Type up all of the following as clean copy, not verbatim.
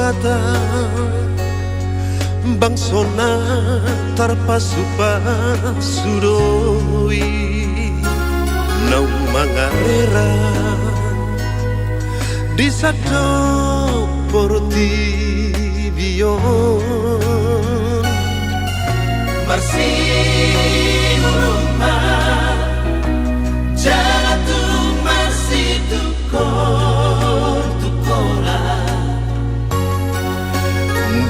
mata bangsona tarpasupasudoi nau mangarera di satu portivion Marsin rumah jatuh masih tukola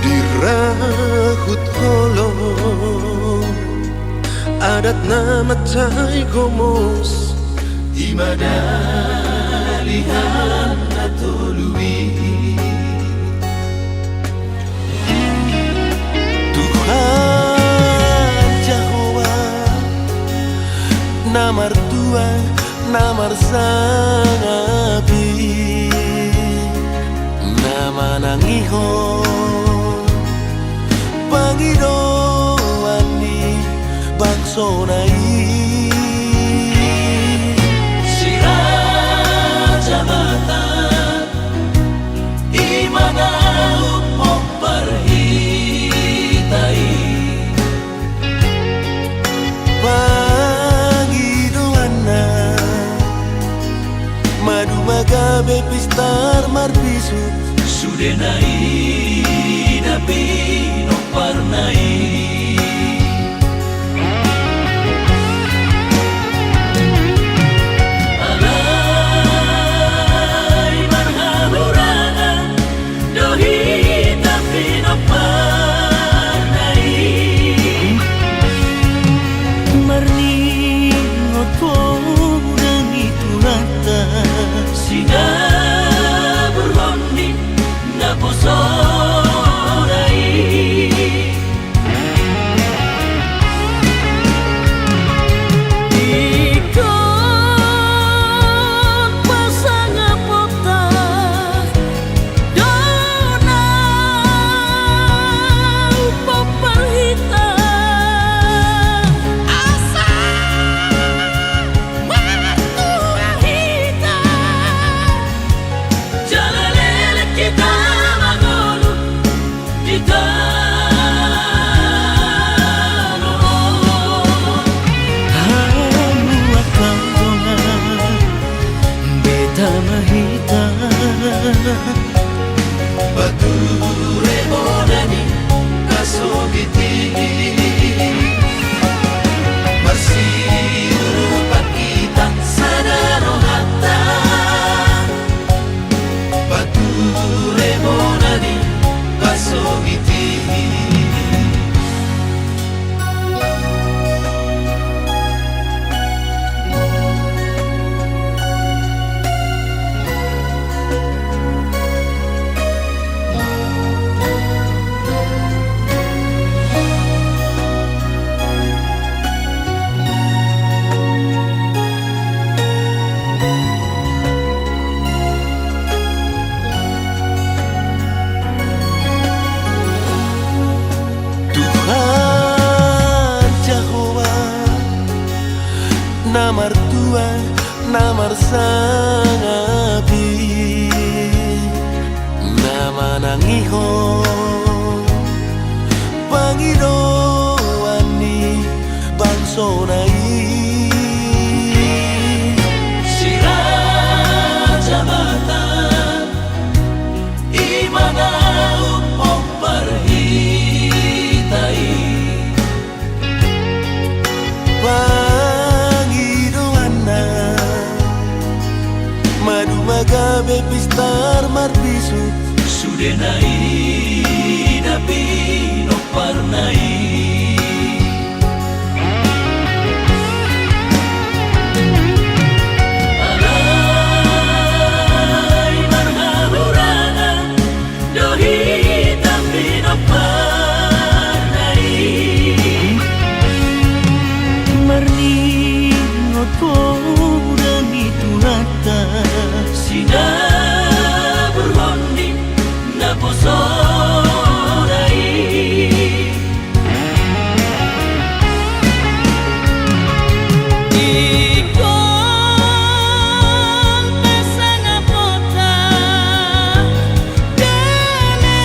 dirahut holong adat nama cai gomos imadalihan atolui Tuhan Jehovah namar tua namar sangapi nama nangiho pangidoani bangsonai Magabe pistar marbisu sudenai napi no parnai alai marhamurana dohi tapi no parnai marni ngoto dan itu rata sina berhoni na posorai ikon pasang pota dona paparhita asa matua hita jalalele kita magolu kita mahita bature bonani kasogiti marsiru pakita sadaro hatta bature bonani kasogiti namar tua namar sangapi nama nangiho pangidoani bangsonai sirah jabatan imana memperhitai magabe pistar marbisu sudenai napi no parnai alai marhamurana dohi tapi no parnai marni ngoto dan itu rata sina berhoni na posorai ikon pasang pota dene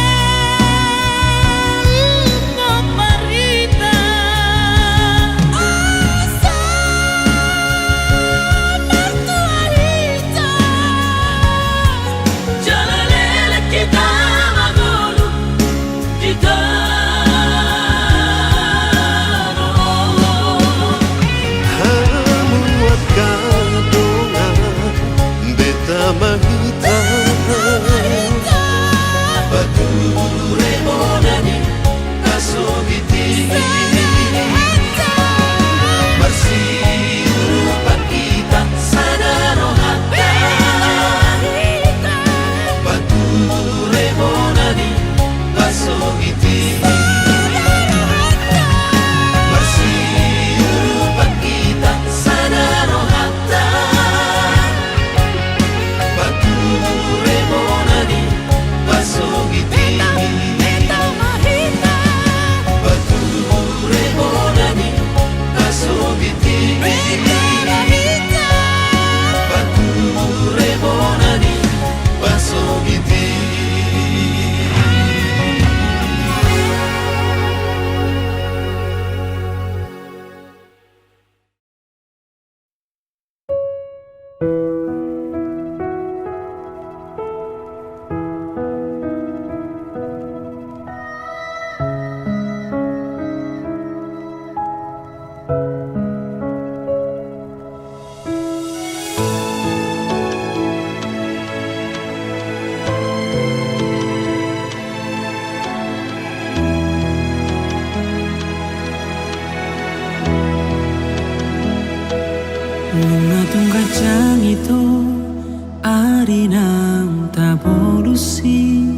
hari nam tak polusi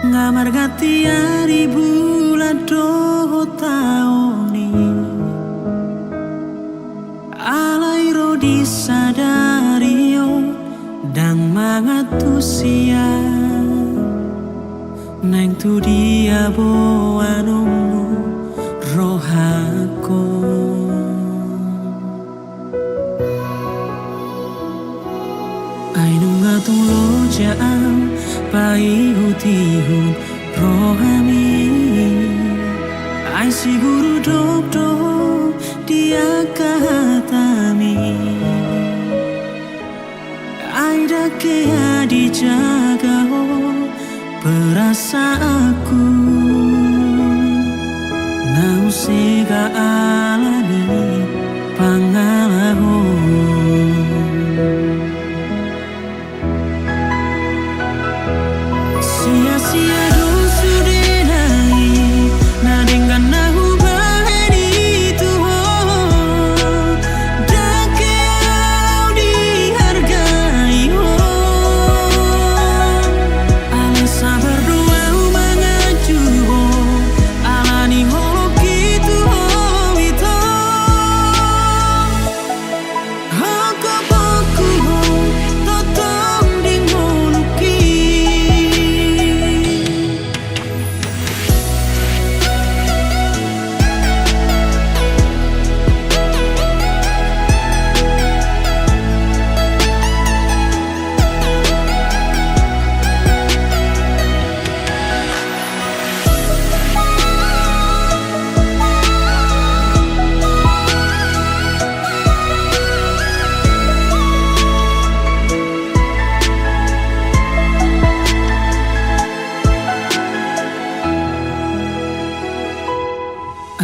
ngamar gati hari bulan doho taoni alai ro disadario dang mangatusia neng tu dia boanomu rohako Ainung atung lo jaam pai hutihun rohami Ai siguru dok dok dia kahatami Ai dake dijaga perasaanku Nau sega alami pangalaho Sia-sia dong sudah naik na dengan nahu bahani Tuhan dake au dihargai Ale sabar doa mengaju alani holok itu itu Haka baku totong dingoluki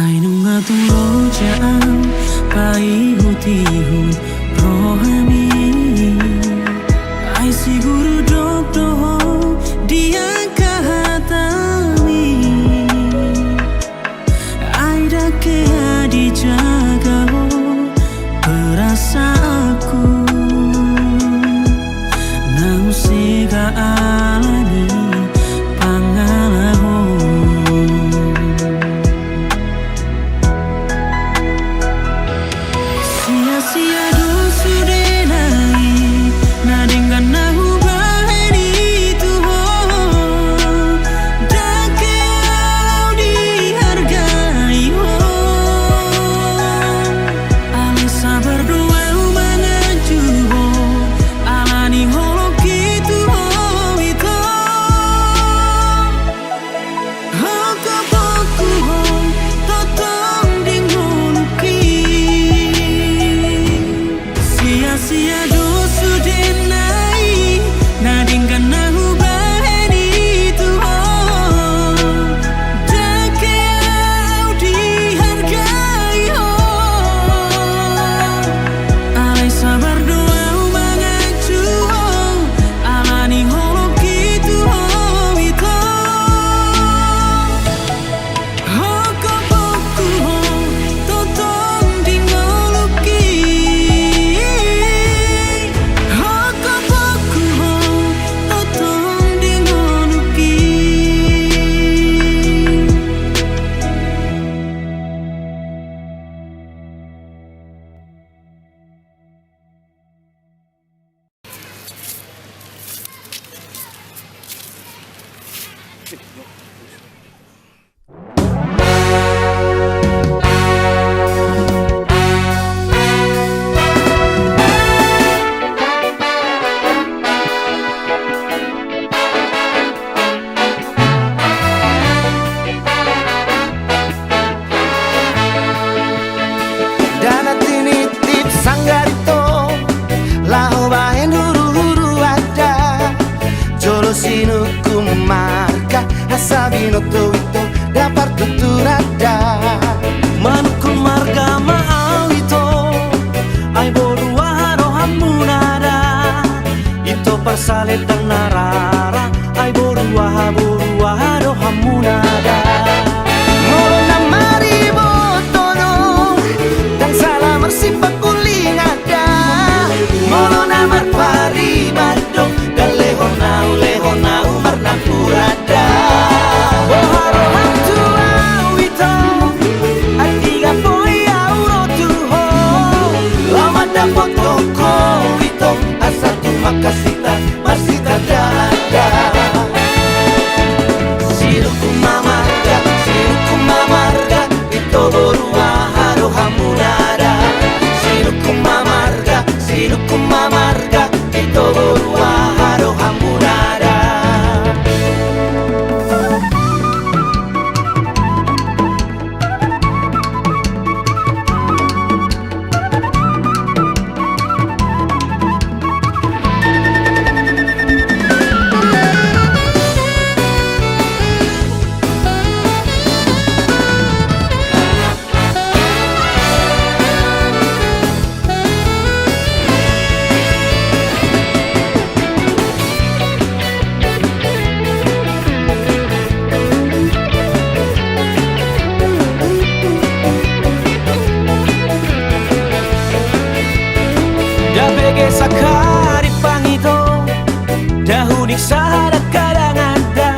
Ainung atung lo jaam pai hutihun rohami Ai siguru dok doho dia kahatami Ai dake dijaga perasaanku Nau sega alani pangalaho Sia-sia dong sudah naik na dengan nahu bahani Tuhan dake au dihargai Ale sabar doa mengaju alani holok itu itu Haka baku totong dingoluki Sia-sia do sudah naik na dengan nahu bahani Tuhan dake au dihargai Ale sabar doa mengaju alani holok itu itu Haka baku totong dingoluki Haka baku totong dingoluki Dana tinitip sanggarito Lao bahen huru-huru ada Jolo sinuku marka Asabino tuito Dapar tuturada Manukul marga maawito Ai boru waharo hamunada Ito parsalet dan narara Ai boru waharo hamunada Molo na maribotono Dan salah mersipak kuling ada Molo na marpariba unik sahada kadang ada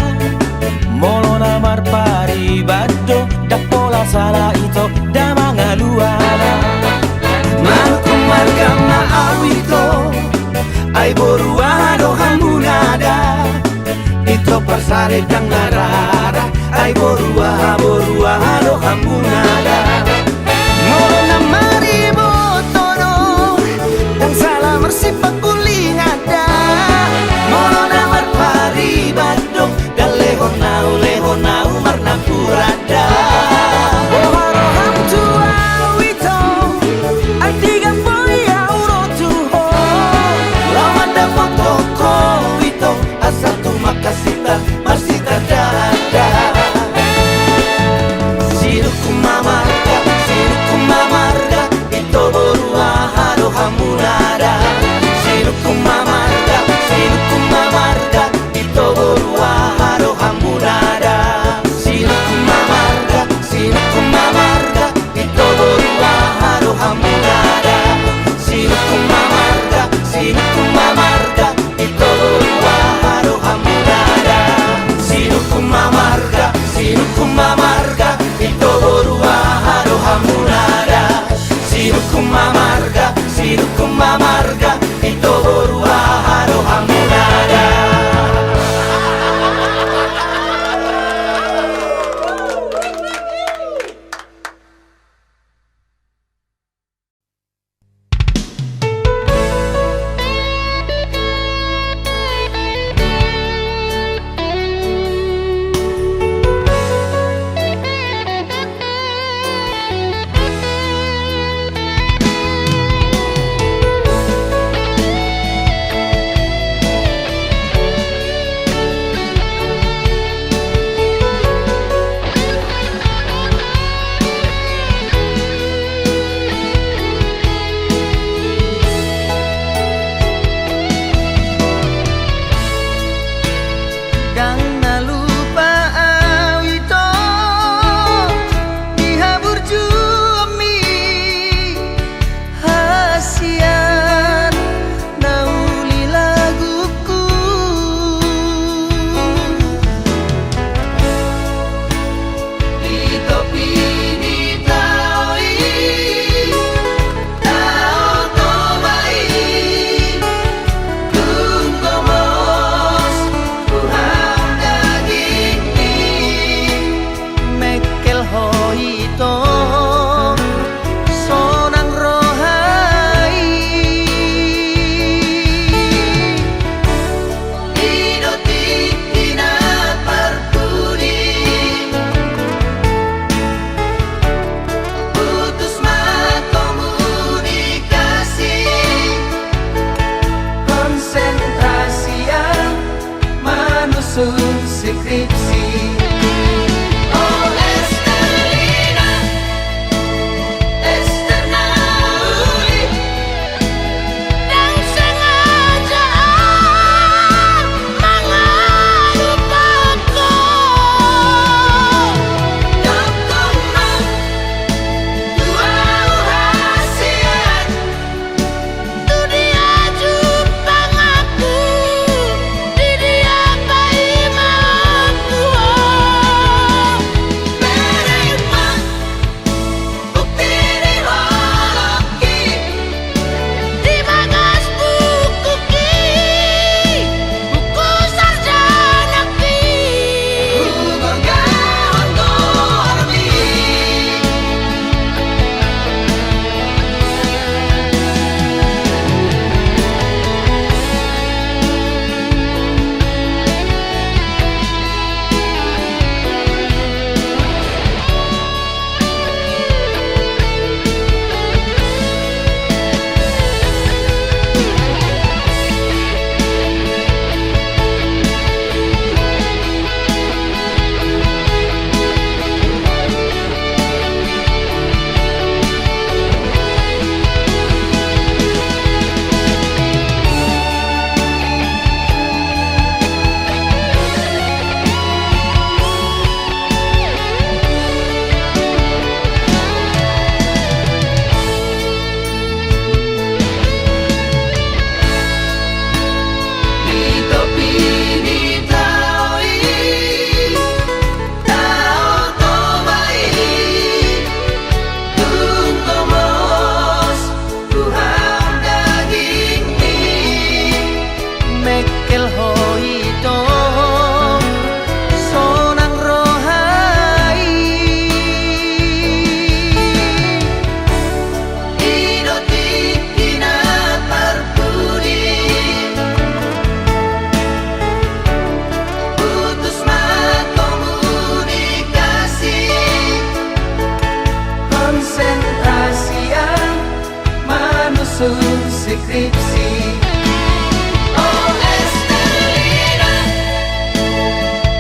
molo namar paribado da pola sala ito da mga luana Manuku marga maawito ay boruano hamunada ito parsare dang narara ay boruano hamunada Molo na maribotono dan salah mersifat guling ada Molo namar paribado da lehonau marna purada Roham tua wito ay tiga poya urotuho lawan da foto ito asal tu makasita marsita dada Sinuku mamarga ito boruano hamunada Sinuku mamarga ito boruano hamunada Sinuku mamarga ito boruano hamunada Sinuku mamarga ito boruano hamunada Sinuku mamarga ito boruano hamunada Sinuku mamarga ito boruano hamunada Di dia pai mau kel hoito sonang rohai Idoti kina parpudi Putus komunikasi Konsentrasi yang manusun skripsi Oh Estelina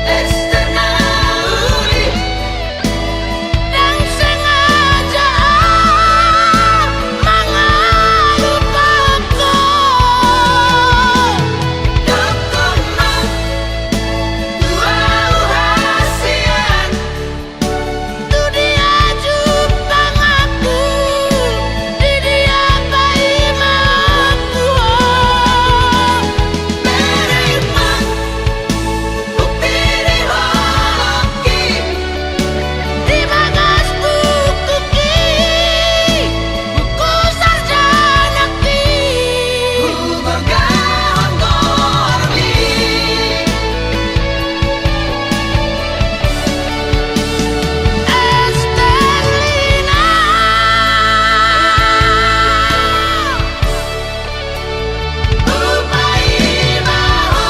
Esternauli Dan sengaja mengelupaku Dokona Wow hasian Tu dia jupang aku Di dia bayi mauku Menerima Bukti di holoki Di bagas buku ki Buku sarjana ki Bergahon gorli Estelina Upai mahon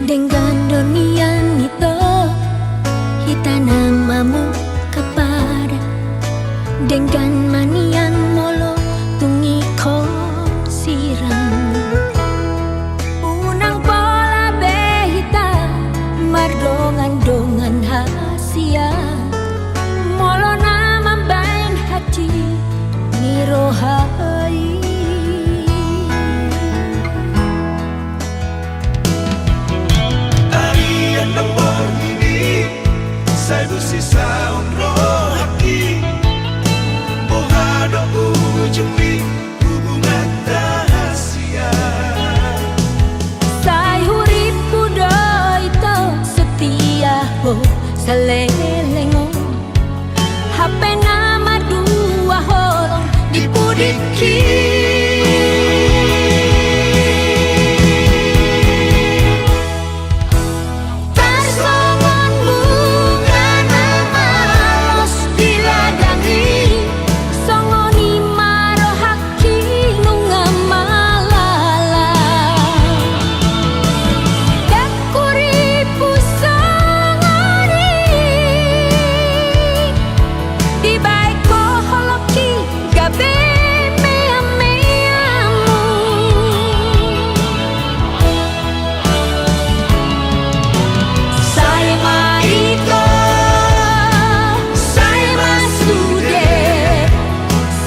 Dengan donian itu Hita namamu kepada Dengan manian molo Tungi ko sirang Unang pola behita Mardongan-dongan hasia Molo nama bain hati Nirohai Tarian nombor ini Saya bersisa unroh hati Bohado ujung di hubungan rahasia Sayuri pudo itu setia ho salelengo HP nama dua holong dipudiki Tarsongon bunga nama los diladangi Songoni maro haki nunga malala Dakuri pusongoni Di baik ko holoki gabe mea-meamu Saya maiko Saya masude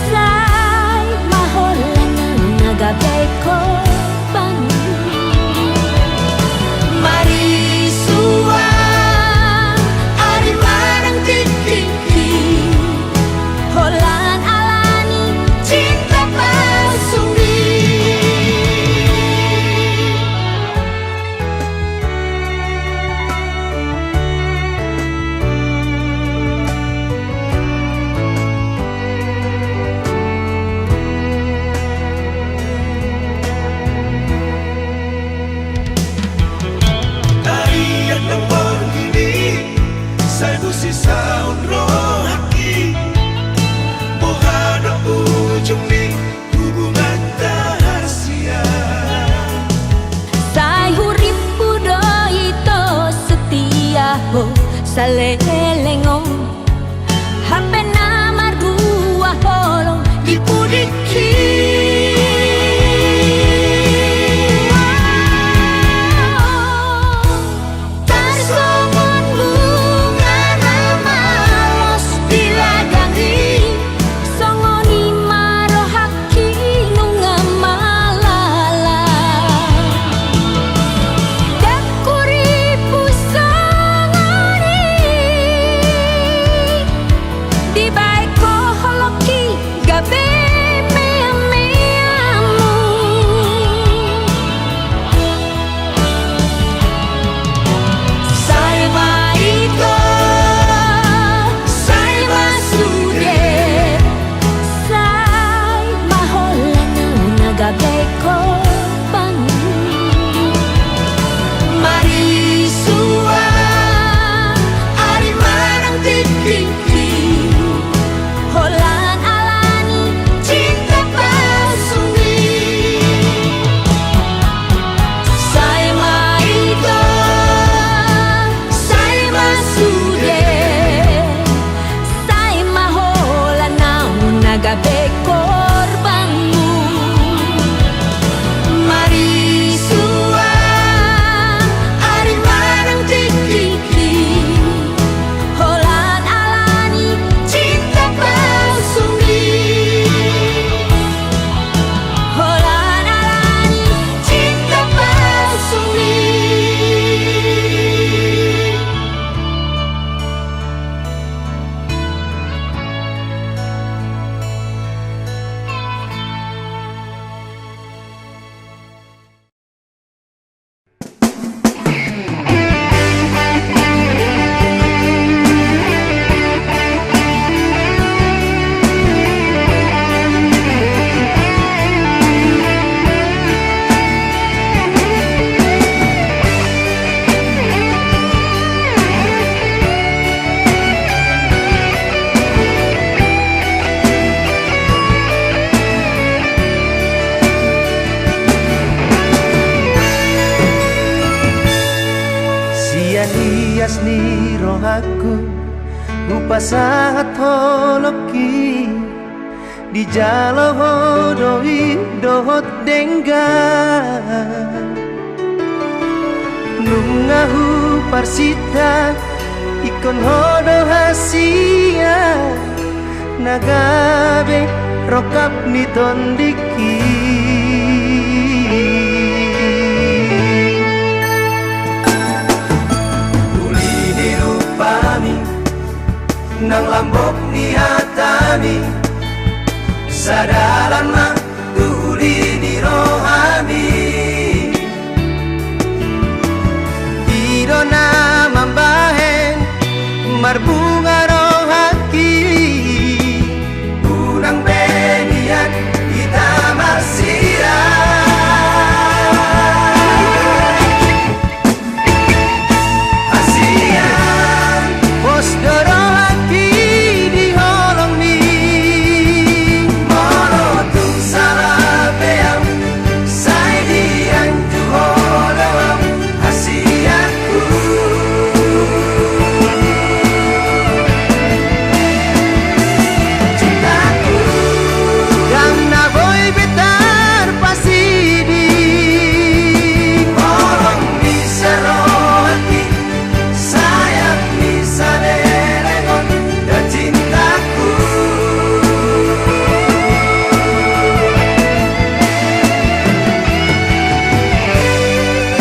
Saya maholangan nagabe ko bangun Mari suang Ari barang titiki Holan alani cinta pasumi Tarian nombor ini Saya bersisa unroh hati Bohado ujung di hubungan rahasia Say hurip pudo ito setia ho salelengo HP nama dua holong dipudiki Tarsongon bunga nama los diladangi Songoni maro haki nunga malala ni rohaku rupa sangat holoki di jalo hodoi dohot dengga nungahu parsita ikon hodo hasia nagabe rokap ni tondiki nang lambok ni hatami sadalan mah tuli ni rohami idona mambahen marbunga rohaki unang benian kita marsira hasian pos dorohaki di holong ni monotung salah beam sai dian tu holong hasianku cintaku yang na boy betar pasidi holong bisa rohaki sayang bisa derengon dan cintaku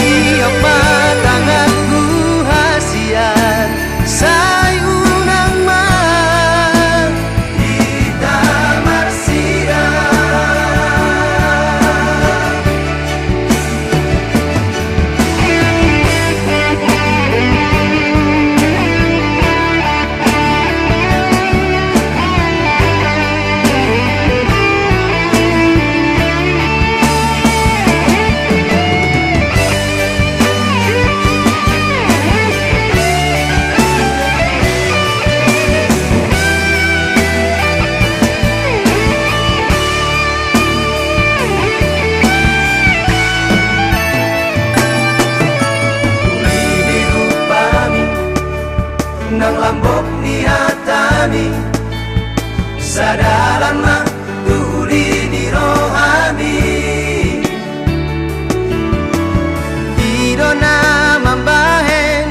iya patanganku hasian sayunang man kita marsira Ulini rupami nang lambok ni hatami sadalan mah tuli ni rohami idona mambahen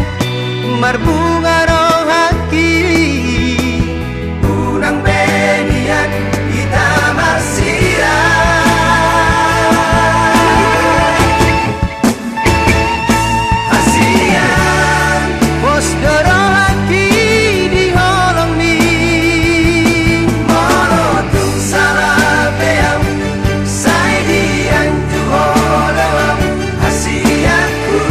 marbunga rohaki unang benian kita marsira hasian pos dorohaki di holong ni monotung salah beam sai dian tu holong hasianku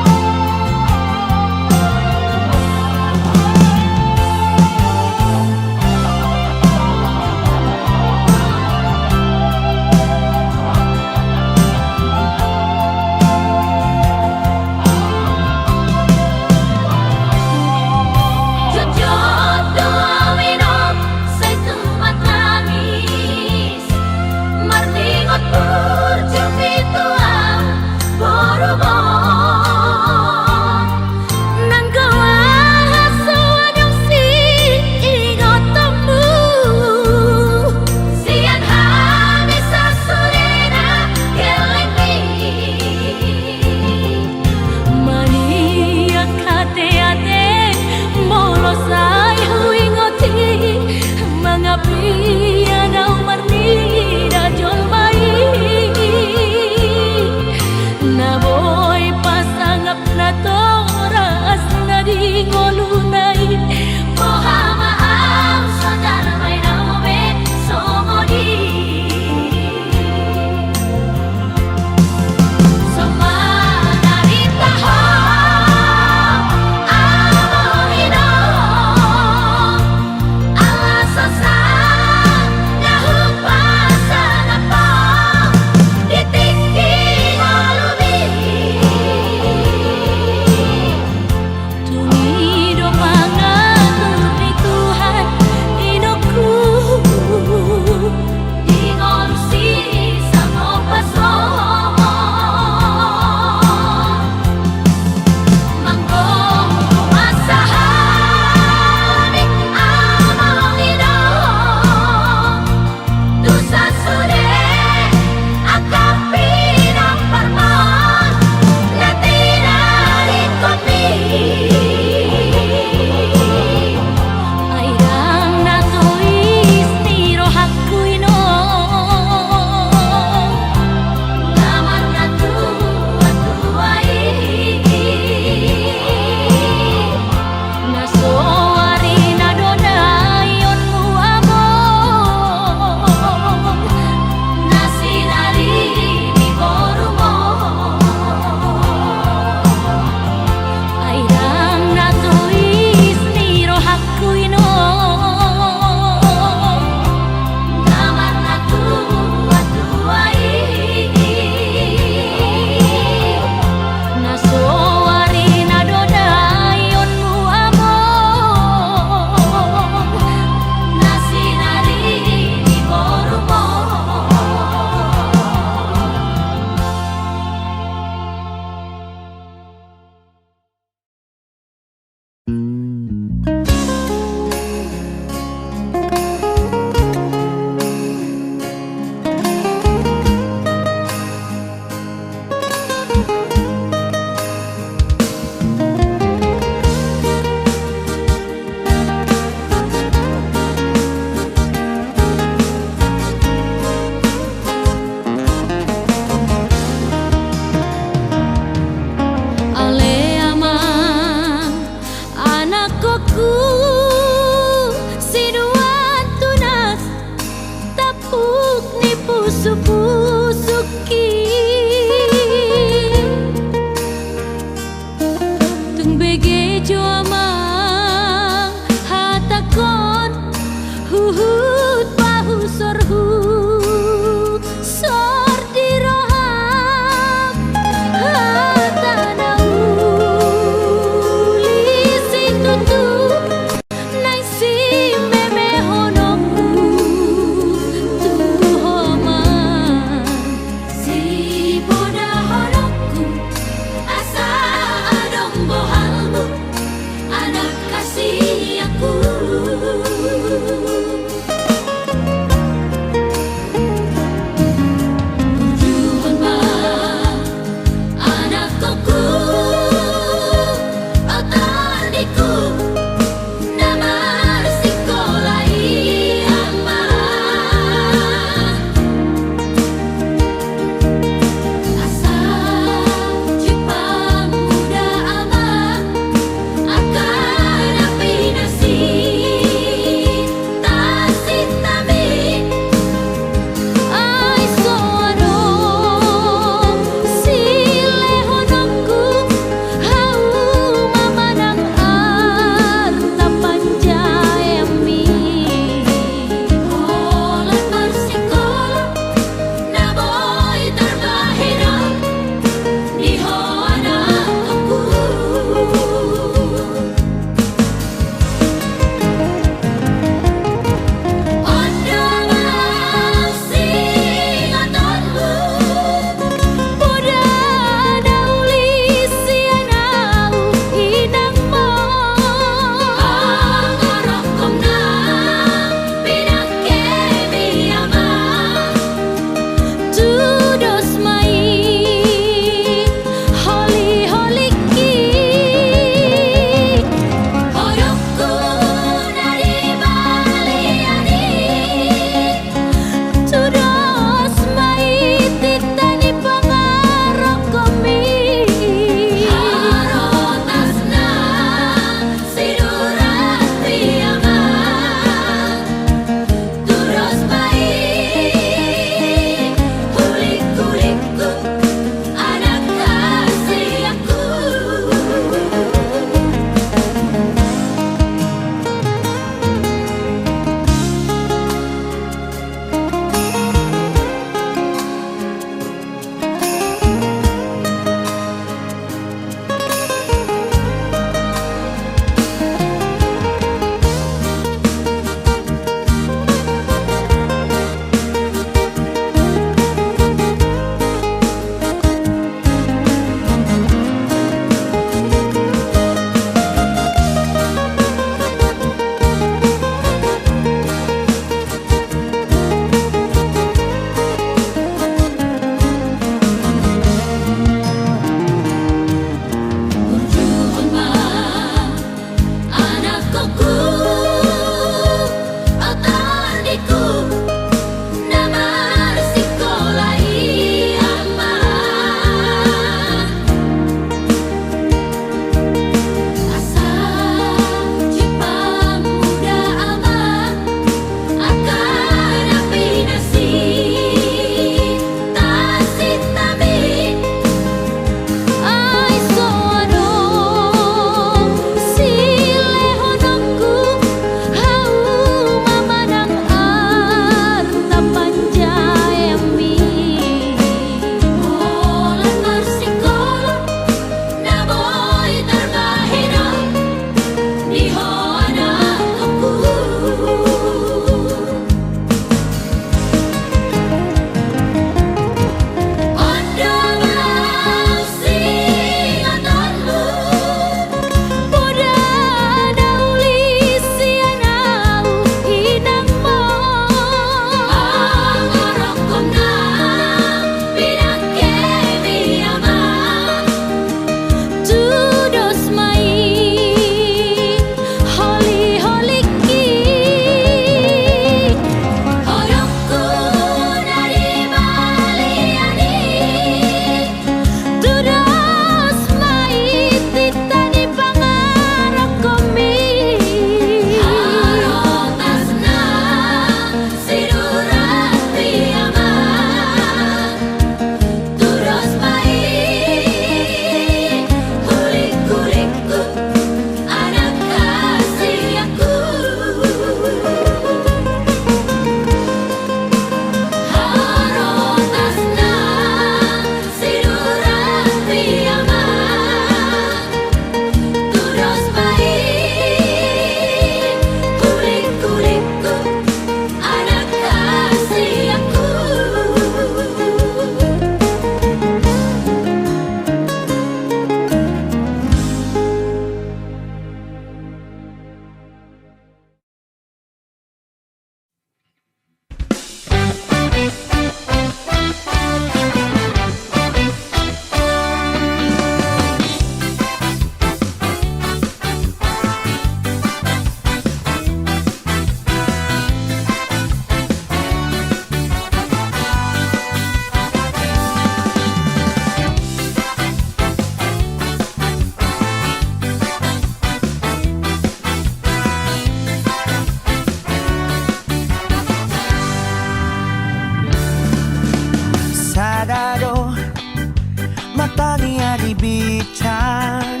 tania di bican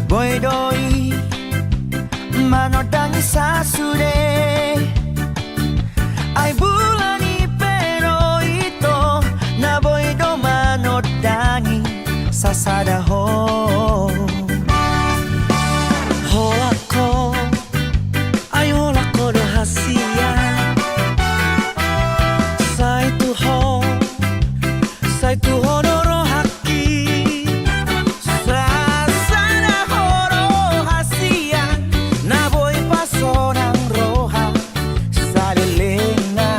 boy doi manodangi sasude ai bulani pero ito na boy do manodangi sasada ho holako ai holako do hasia sai tu ho noro haki sasada horo hasia na boy pasonang roha salilena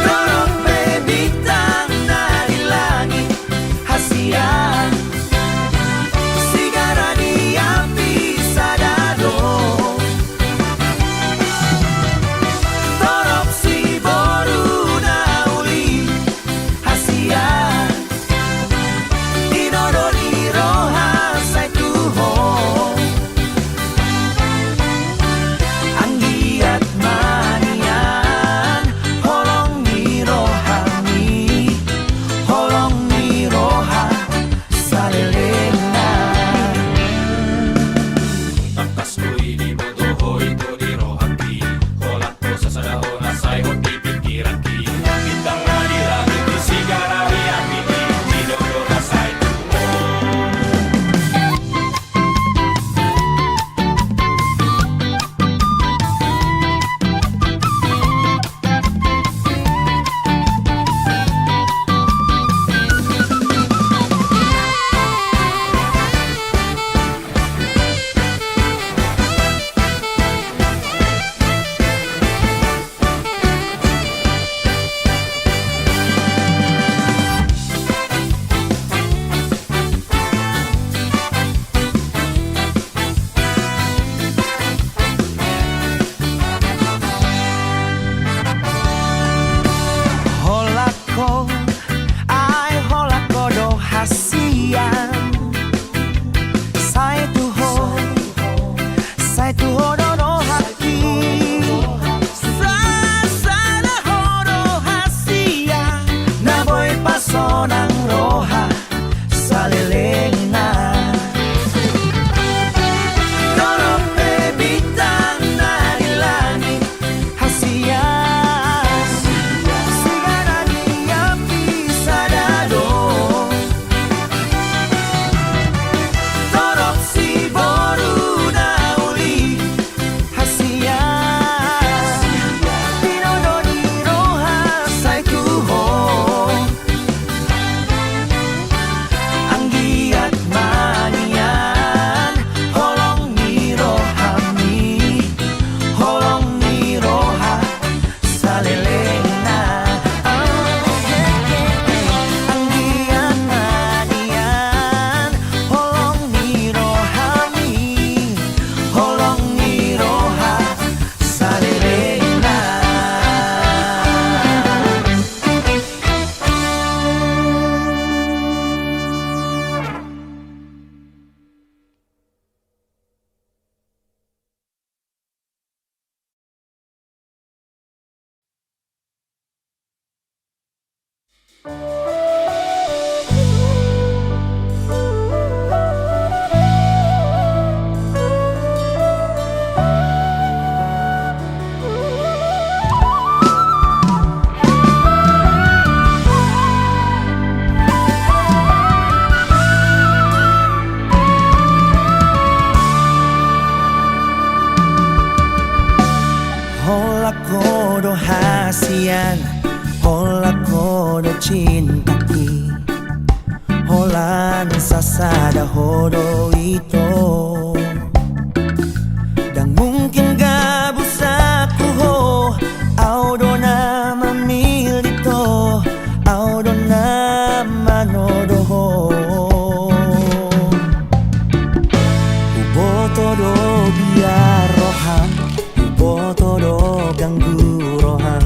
dorong bebitang dari langit hasia sigara di api sadado torok si boru na uli hasia inodori roha sai tuho anggiat manian holong ni roha salelena Takas ko'y di bodohoy ko di rohaki Holat ko sa sadaho na sa'yo di pikiran ki Bintang na di langit di sigara di api di dodo na sa'yo holako ai holako do hasian sai tu ho no haki sasada horo hasia na boy pasonang roha salilena dorong bebitang dari langit hasia sigara di api sadado torok si boru na uli hasia inodori roha sai tuho anggiat manian holong ni roha salelena anggiat manian holong ni roha salelena holako do hasian holako do cintaki holan sasada hodo ito dan mungkin gak busaku ho audo na mamilito audo na manodo ho uboto do biar rohan uboto do ganggu rohan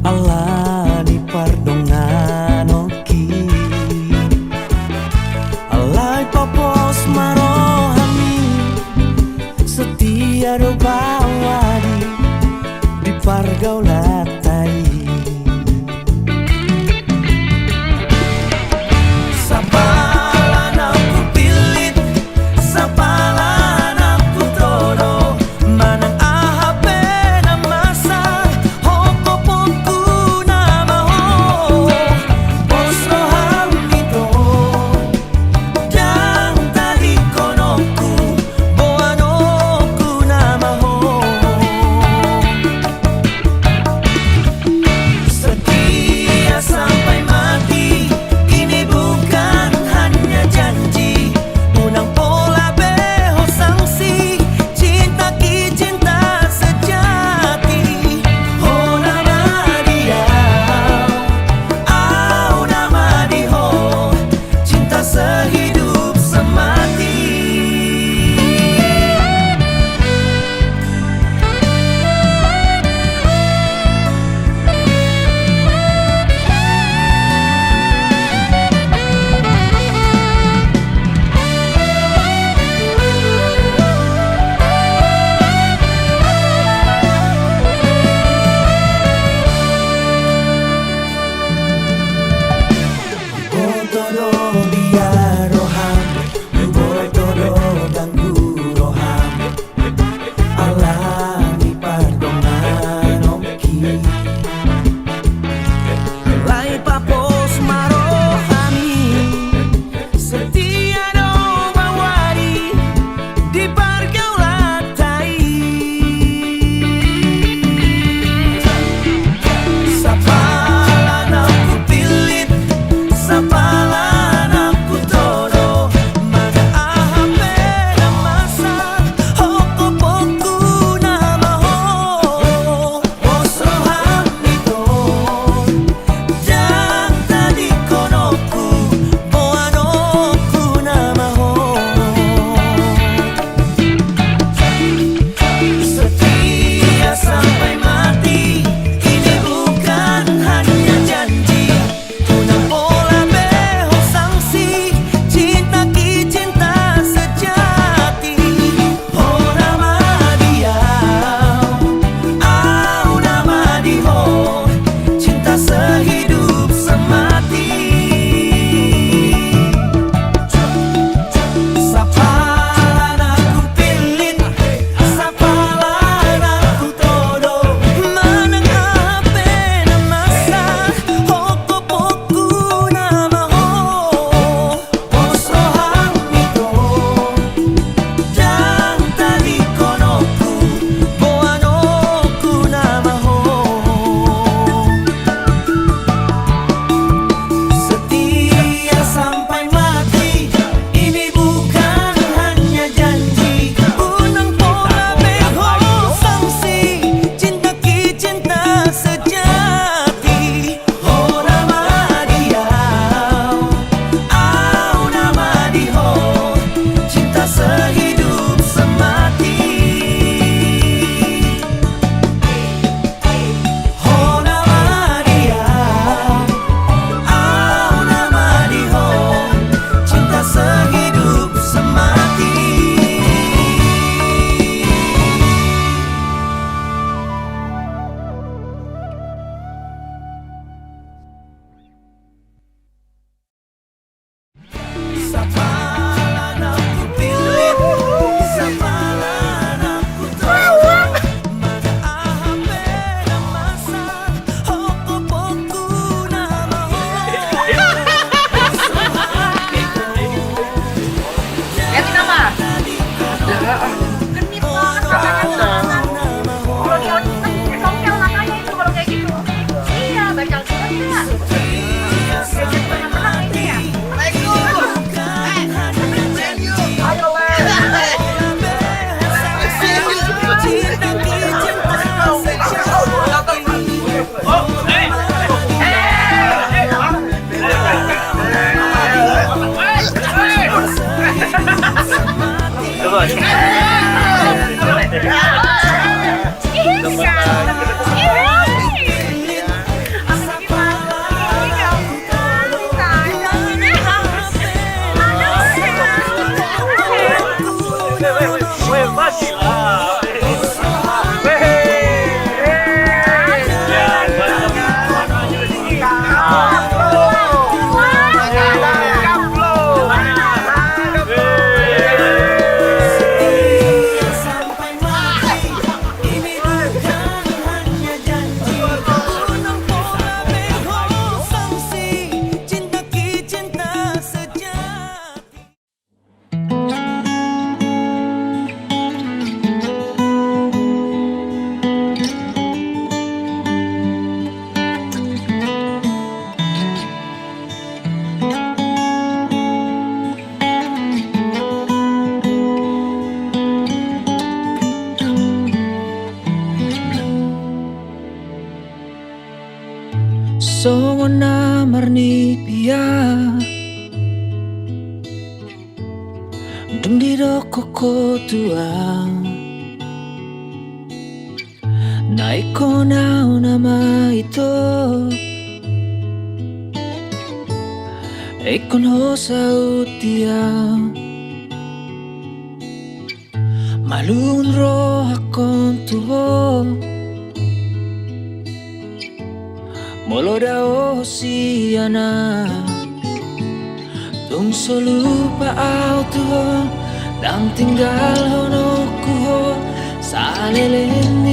Allah di pardongan oki Allah popos marohan sehidup semati. Sapalan aku pilih, sapalan aku todo. Manang ape na masa, hoko poku na maho. Posohan ito, dan tali konoku, boanoku na maho. Setia sampai mati, ini bukan hanya janji. Unang pola beho sangsi, cinta ki cinta sejati. Oh nama dia, au nama diho, cinta sehidup semati. Oh nama dia, au nama diho, cinta sehidup semati. Sapalan aku pilih, sapalan aku tolong. Mana ahape na masa, hoko poku na maho. Sampai mati, ini bukan hanya janji. Unang pola beho sangsi, cinta ki cinta sejati. Songo na marni pia, dum di do koko tua. Naiko na nama ito, ekon ho sa utia. Malun ro hakon tuho, molo da osiana. Tung solupa auto, dang tinggal hono kuho. Sa leleng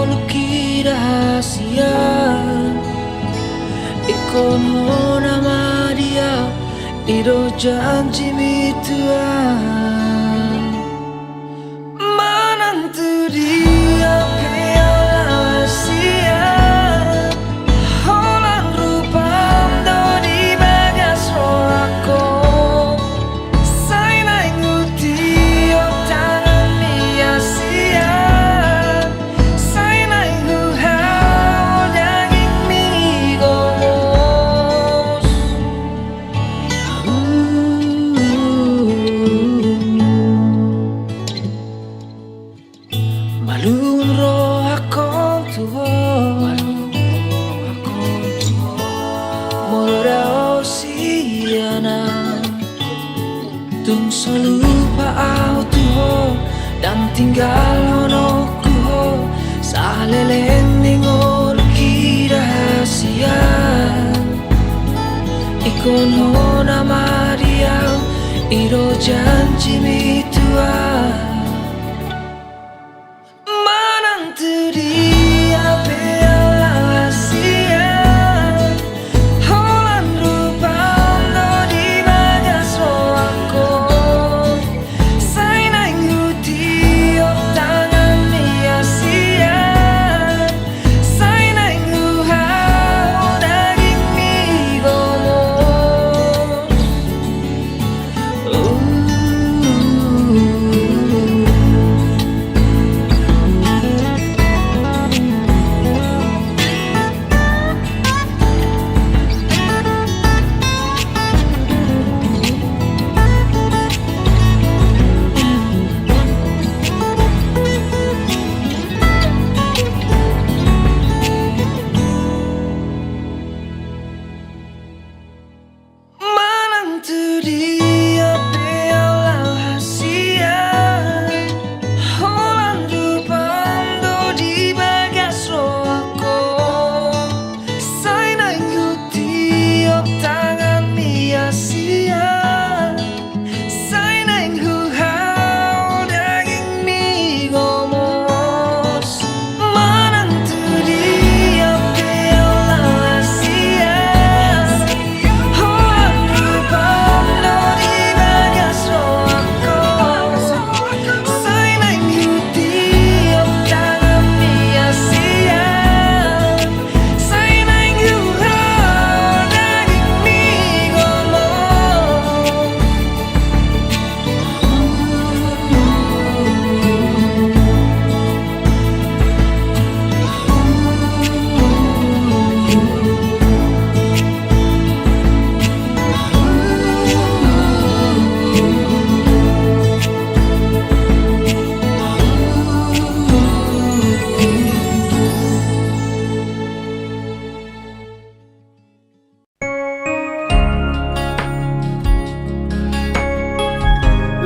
luki rahasia, ikon ho nama dia, ido janji mitua. Manantu dia pialasia, holan rupam do di bagas roako. Sai nai nguti o tangan sia-sia, sai nai nguhau daging migos. Malun ro akong tuho, molo da osiana. Tung solupa au tuho, dan tinggal hono kuho. Sa leleng ningol ki rahasia. kon hona mariau iro janji mitua manang teria beala sia holan rupando di bagas roako sai nang hutio tangan mia sia sai nang huhau daging mi gomo manang teria beala hasia holan rupando di bagas roako sai nang hutio tangan mia sia sai nang huhau daging mi gomos manang teria beala hasia holan rupando di bagas roako sai nang hutio tangan mia sia sai nang huhau daging mi gomos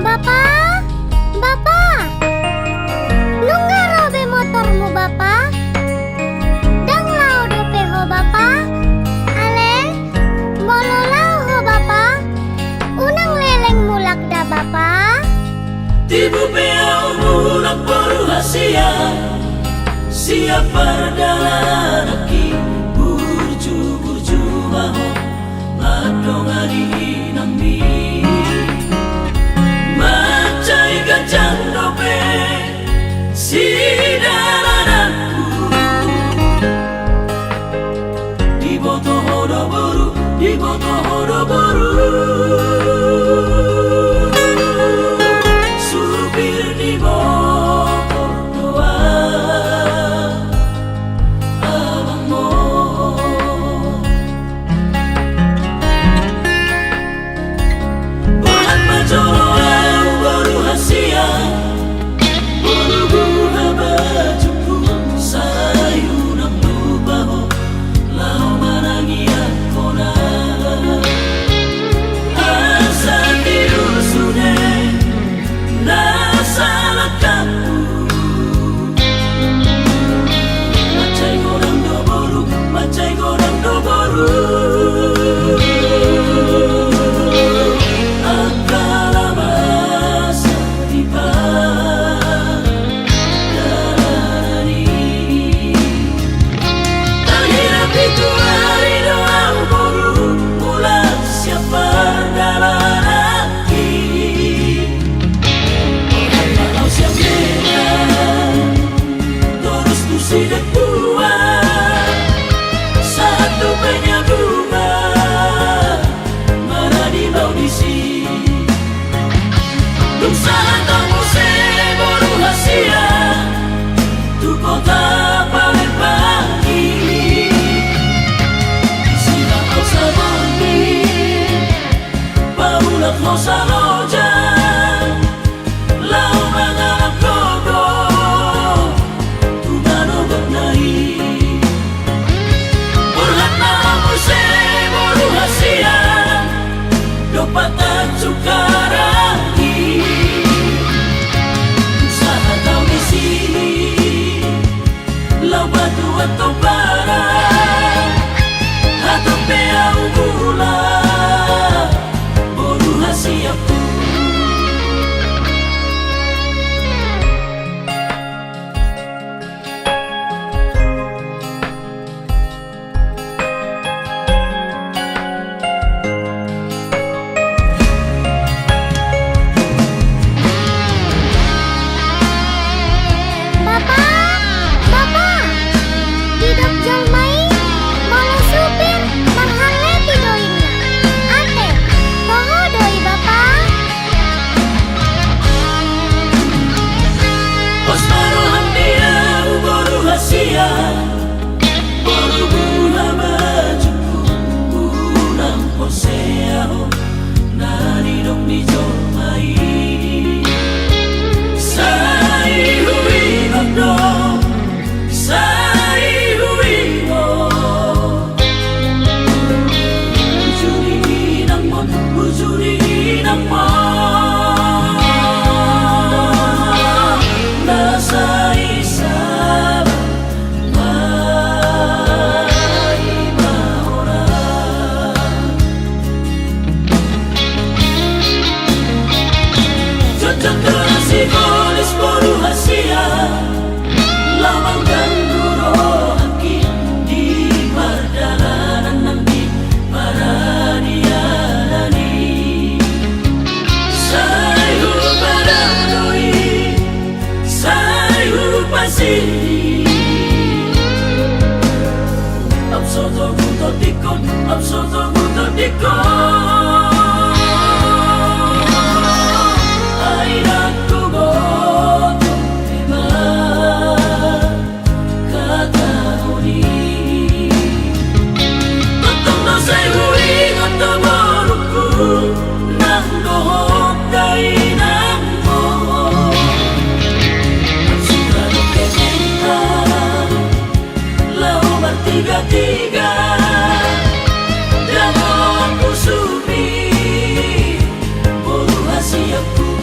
Bapak, Bapak, nunggah robe motormu Bapak? Dang lau dope ho Bapak? Ale, bolo lau ho Bapak? Unang leleng mulak da Bapak? Tibu beau mulak baru hasia siap perdalanaki burju-burju maho madongari nami macai gajang dope sidalananku di boto hodo boru supir di motor doa abang mo bulan majoro baru hasia bulu-bulu bajuku sayunang lubaho lau marangi akona asa tidur sude nasa lakapu macai gorang do boru akala masa tiba darani terhirap itu hari doang boru mulai siapa dalam hati kalau siap merah terus tu sidak buah satu banyak bunga mana di audisi usaha tamu baru hasia tu kota paling pagi sila kau saboni paulah kau salojan lau mengalap gogo tu gano bernai burhat namu baru hasia dopat tak sukaragi usaha tahu di sini lau batu atau bara atau beau gula ko ay nagtugot lima katahuni. Tutong na sa'y huwing at tabaruko ng dohong kainan mo. At sulat ng kementa lau bertiga-tiga jangan aku subi bulu hasiaku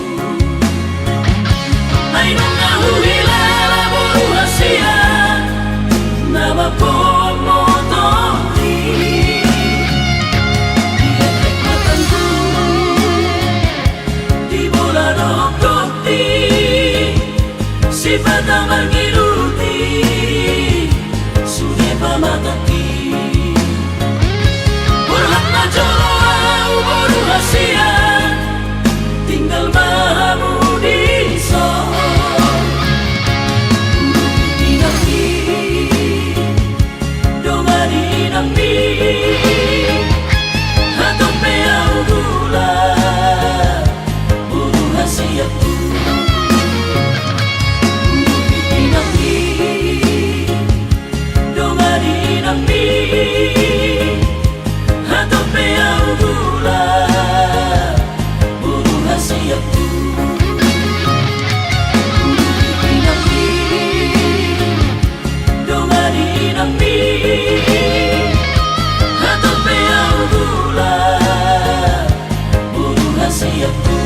ay mengahu hilala bulu hasia nama pomo tori dielek matanku di bulan oktober sifat amar giruti sudah pamataki berhak na jolo au baru hasia tinggal mahamu di son dinampi donga dinampi atau peau gula buru hasiaku dinampi donga dinampi atau peau gula buru hasiaku dinampi donga dinampi atau peau gula buru hasiaku.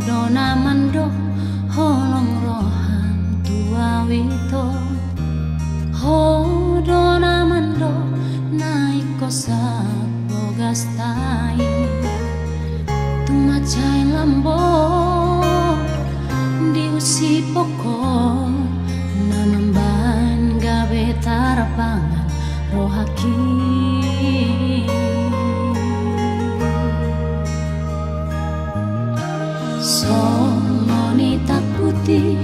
Dona mando holong rohan tua wito dona mando naik kosa bogas tai tumacai lambo diusi pokok namamban gawe tarapangan rohaki. Somoni tak putih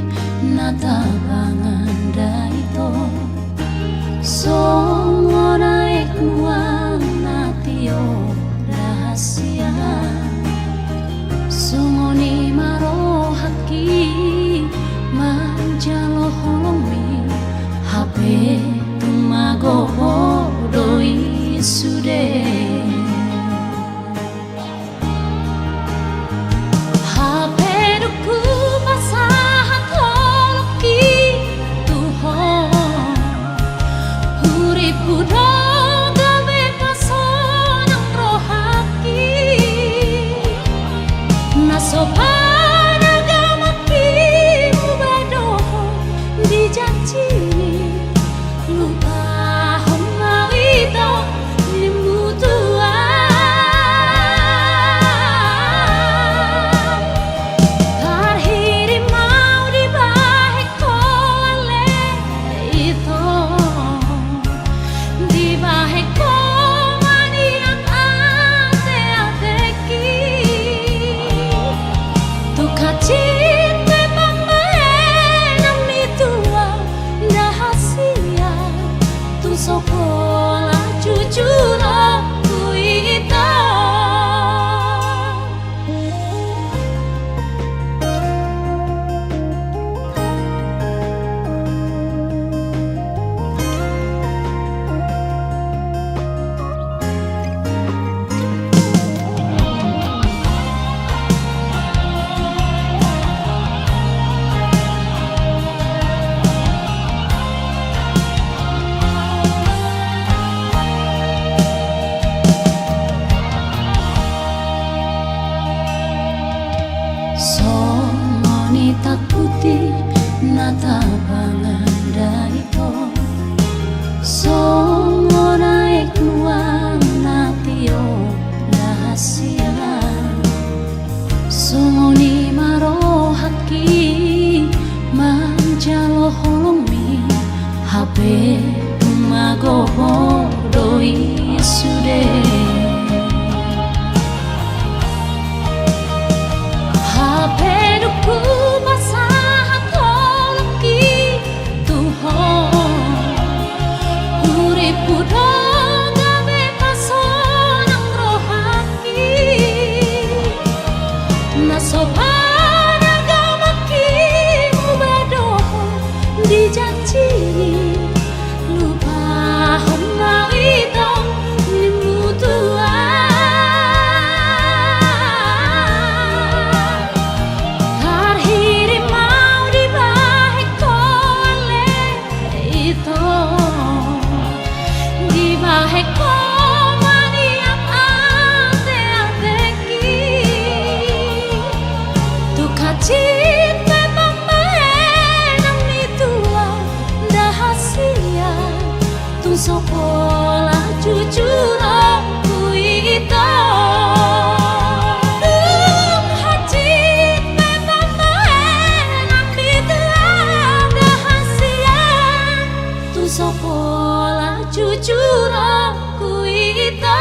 nata bangan daito songo naik uang natio rahasia songoni maro haki manjalo holongi HP tumago doi sude sopan agama pimu badoho dijanji lupa homa itu limbu tua terhirim mau dibahek kole itu dibahek maniak ate-ateki kacit memang menam tua rahasia tu sekolah jujur aku itu takuti nata pangandaito songo naik nuang natio dahasian songo ni maro haki manjalo holomi habe magoho doi sude habe duku basah tolki tuhon uripu dong gabe pasonang rohaki nasobana gamaki mubadoho dijanji lupa hamba itu sokola jujur aku itu hajit memang enak itu ada hasil tu sokola jujur aku itu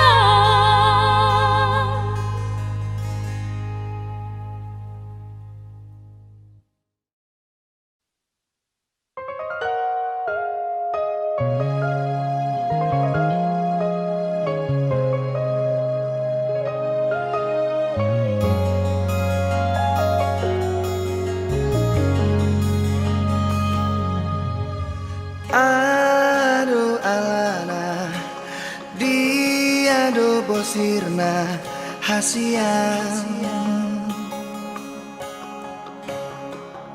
Aduh alana dia do bosirna hasian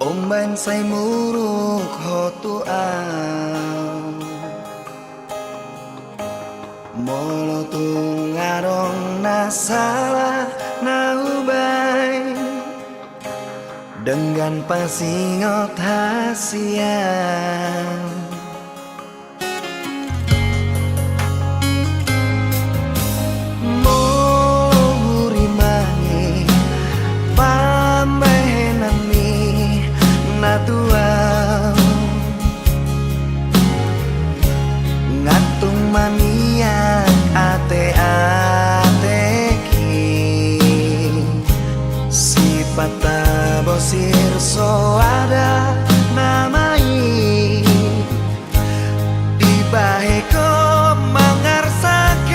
omban say muruk hotu au molo tungarong nasalah naubay dengan pasingot hasian ngatung maniak ate-ateki sipata bosir so ada namai di baheko mangarsakan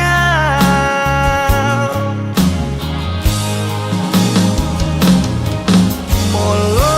molo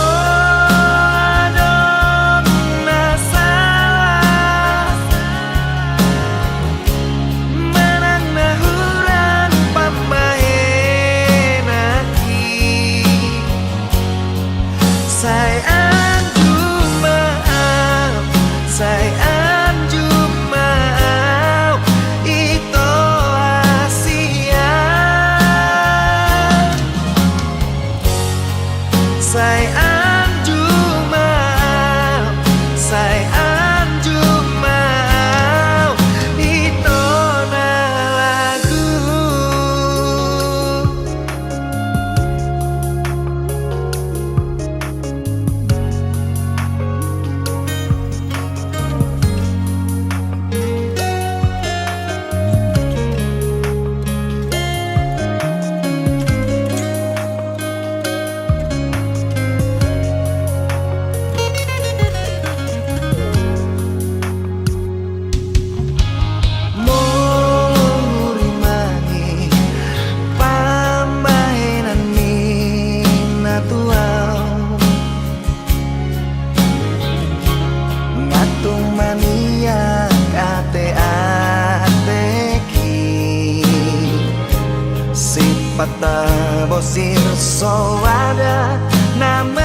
patah bosir so ada nama